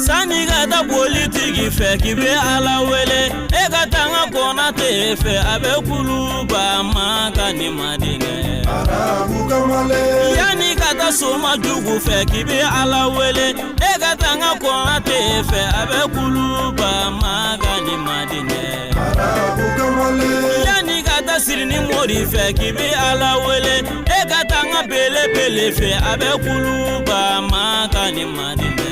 Sani gata politiki fɛ k'i bɛ Ala wele e ka tanga Konate fɛ a bɛ kuluba magani madinɛ Arabu kamale yani ka taa Soma jugu fɛ k'i bɛ Ala wele e ka tanga Konate fɛ a bɛ kuluba magani madinɛ Arabu kamale yani ka taa Sirini Mori fɛ k'i bɛ Ala wele e ka tanga Belebele fɛ a bɛ kuluba magani madinɛ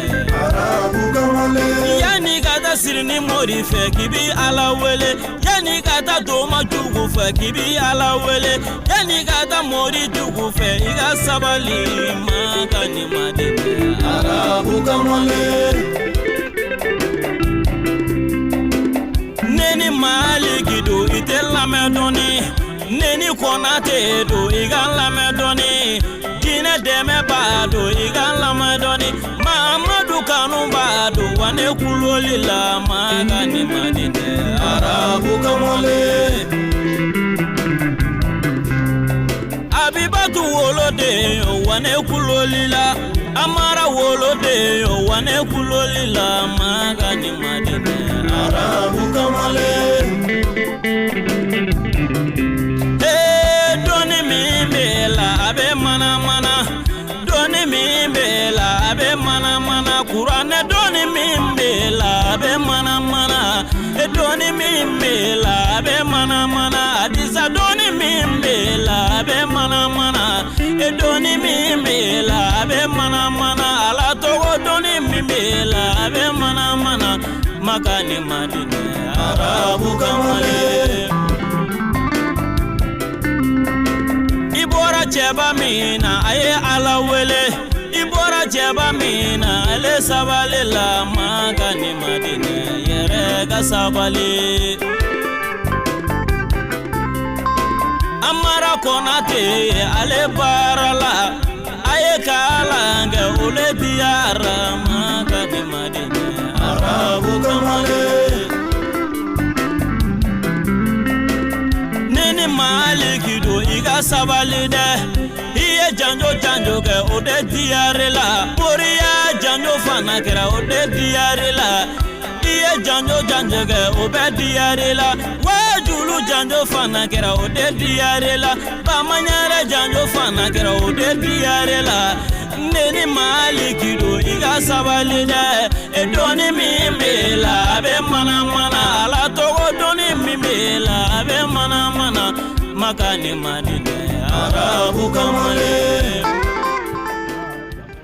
Arabu kamale yani ka taa Sirini Mori fɛ k'i bɛ Ala wele yani ka taa Doma jugu fɛ k'i bɛ Ala wele yani ka taa Mori jugu fɛ i ka sabali magani madinɛ Arabu kamale neni Maliki do i tɛ lamɛn dɔɔni neni Konate do i ka lamɛn dɔɔni Jinɛ dɛmɛbaa do i ka lamɛn dɔɔni Mahamadu kanu b'a do wa ne kuloli la magani madinɛ Arabu kamale Abibatu woloden wa ne kuloli la Amara woloden wa ne kuloli la magani madinɛ Arabu kamale doni min bɛ la a bɛ mana mana doni min bɛ la a bɛ mana mana kuranɛ doni min bɛ la a bɛ mana mana doni min bɛ la a bɛ mana mana Adisa doni min bɛ la a bɛ mana mana doni min bɛ la a bɛ mana mana Ala tɔgɔ doni min bɛ la a bɛ mana mana magani madinɛ Arabu kamale I bɔra cɛba min na a ye Ala wele I bɔra cɛba min na ale sabali la magani madinɛ yɛrɛ ka sabali Amara Konate ale baara la a ye kalan kɛ ole diyara magani madinɛ Arabu kamale neni Maliki do i ka sabali dɛ I ye janjo kɛ o de diyare la Moriya janjo fana kɛra o de diyare la I ye janjo kɛ o bɛ diyare la Wajulu janjo fana kɛra o de diyare la Bamaɲare janjo fana kɛra o de diyare la neni Maliki do i ka sabali dɛ doni min bɛ la a bɛ mana mana Ala tɔgɔ doni min bɛ la a bɛ mana mana magani madinɛ